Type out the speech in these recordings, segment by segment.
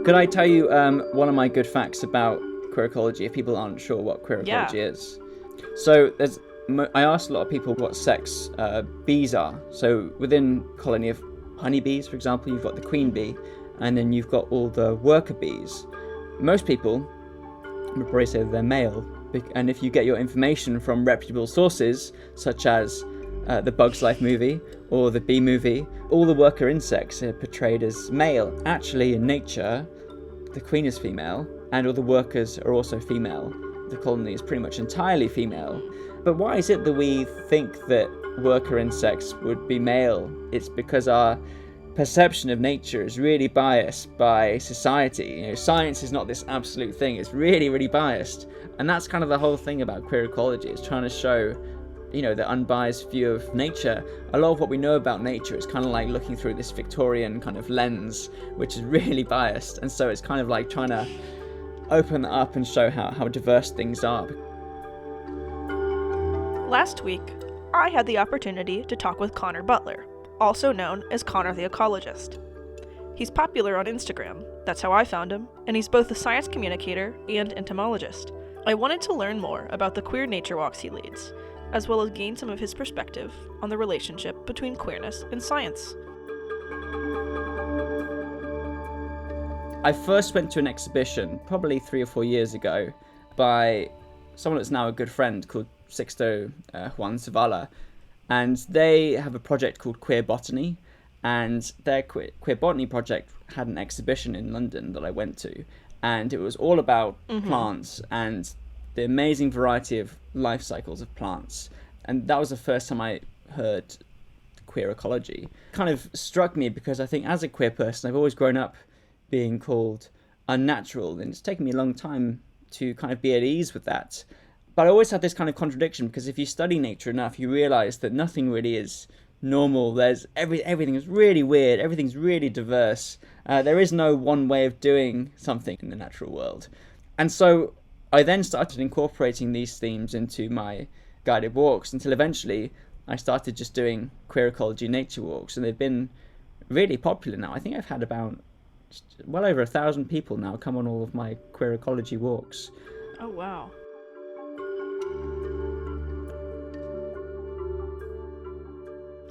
Could I tell you one of my good facts about queer ecology if people aren't sure what queer ecology is? So I asked a lot of people what sex bees are. So within a colony of honeybees, for example, you've got the queen bee, and then you've got all the worker bees. Most people would probably say that they're male, and if you get your information from reputable sources, such as the Bug's Life movie or the Bee movie, all the worker insects are portrayed as male. Actually, in nature, the queen is female, and all the workers are also female. The colony is pretty much entirely female. But why is it that we think that worker insects would be male? It's because our perception of nature is really biased by society. You know, science is not this absolute thing. It's really, really biased. And that's kind of the whole thing about queer ecology. It's trying to show, you know, the unbiased view of nature. A lot of what we know about nature is kind of like looking through this Victorian kind of lens, which is really biased. And so it's kind of like trying to open that up and show how diverse things are. Last week, I had the opportunity to talk with Connor Butler, also known as Connor the Ecologist. He's popular on Instagram, that's how I found him, and he's both a science communicator and entomologist. I wanted to learn more about the queer nature walks he leads, as well as gain some of his perspective on the relationship between queerness and science. I first went to an exhibition probably 3 or 4 years ago by someone that's now a good friend called Sixto Juan Zavala, and they have a project called Queer Botany, and their Queer Botany project had an exhibition in London that I went to, and it was all about plants and the amazing variety of life cycles of plants. And that was the first time I heard queer ecology. It kind of struck me because I think as a queer person, I've always grown up being called unnatural, and it's taken me a long time to kind of be at ease with that. But I always had this kind of contradiction, because if you study nature enough, you realize that nothing really is normal. There's everything is really weird, everything's really diverse. There is no one way of doing something in the natural world. And so I then started incorporating these themes into my guided walks until eventually I started just doing queer ecology nature walks, and they've been really popular now. I think I've had about well over 1,000 people now come on all of my queer ecology walks. Oh, wow.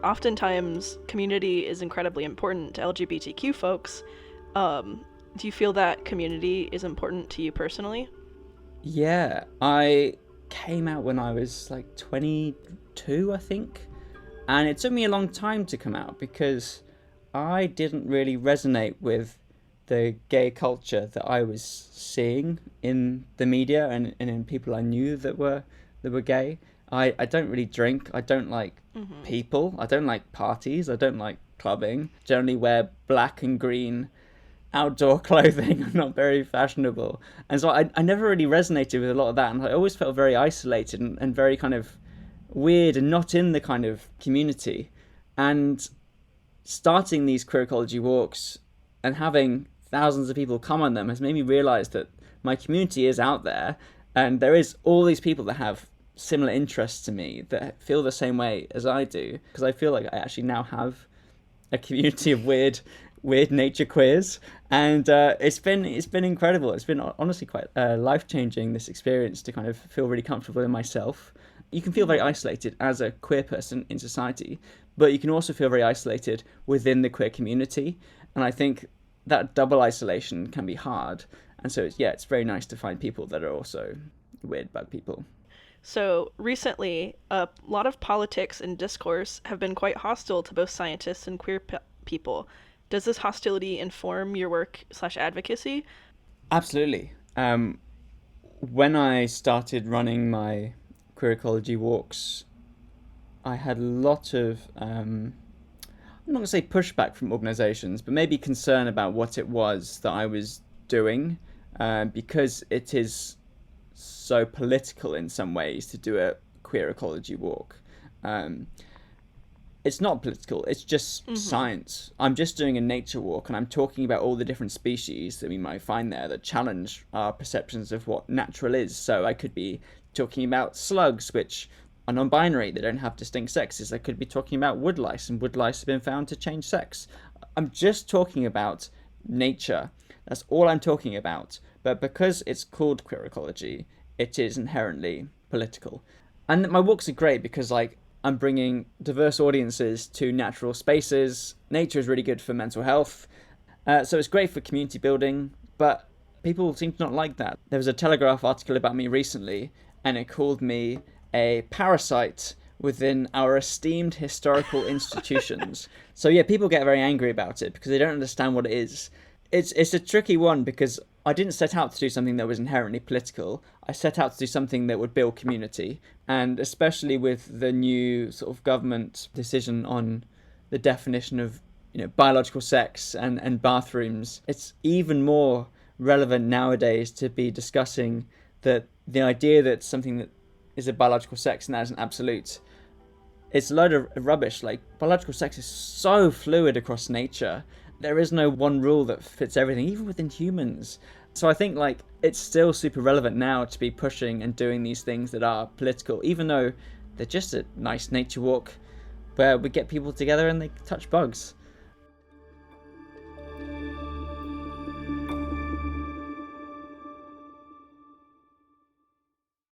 Oftentimes, community is incredibly important to LGBTQ folks. Do you feel that community is important to you personally? Yeah, I came out when I was like 22, I think. And it took me a long time to come out because I didn't really resonate with the gay culture that I was seeing in the media and in people I knew that were gay. I don't really drink. I don't like people. I don't like parties. I don't like clubbing. Generally wear black and green outdoor clothing. I'm not very fashionable. And so I never really resonated with a lot of that. And I always felt very isolated and very kind of weird and not in the kind of community. And starting these queer ecology walks and having thousands of people come on them has made me realize that my community is out there, and there is all these people that have similar interests to me, that feel the same way as I do, because I feel like I actually now have a community of weird nature queers, and it's been incredible. It's been honestly quite life-changing, this experience, to kind of feel really comfortable in myself. You can feel very isolated as a queer person in society, but you can also feel very isolated within the queer community, and I think that double isolation can be hard. And so it's very nice to find people that are also weird bug people. So recently, a lot of politics and discourse have been quite hostile to both scientists and queer people. Does this hostility inform your work/advocacy? Absolutely. When I started running my queer ecology walks, I had a lot of, I'm not going to say pushback from organisations, but maybe concern about what it was that I was doing, because it is so political in some ways to do a queer ecology walk. It's not political, it's just science. I'm just doing a nature walk, and I'm talking about all the different species that we might find there that challenge our perceptions of what natural is. So I could be talking about slugs, which are non-binary, they don't have distinct sexes. I could be talking about woodlice, and woodlice have been found to change sex. I'm just talking about nature. That's all I'm talking about. But because it's called queer ecology, it is inherently political. And my walks are great because, like, I'm bringing diverse audiences to natural spaces. Nature is really good for mental health. So it's great for community building, but people seem to not like that. There was a Telegraph article about me recently, and it called me a parasite within our esteemed historical institutions. So yeah, people get very angry about it because they don't understand what it is. It's a tricky one because I didn't set out to do something that was inherently political. I set out to do something that would build community, and especially with the new sort of government decision on the definition of biological sex and bathrooms, it's even more relevant nowadays to be discussing that the idea that something that is a biological sex and that is an absolute, it's a load of rubbish. Like, biological sex is so fluid across nature. There is no one rule that fits everything, even within humans. So I think, like, it's still super relevant now to be pushing and doing these things that are political, even though they're just a nice nature walk where we get people together and they touch bugs.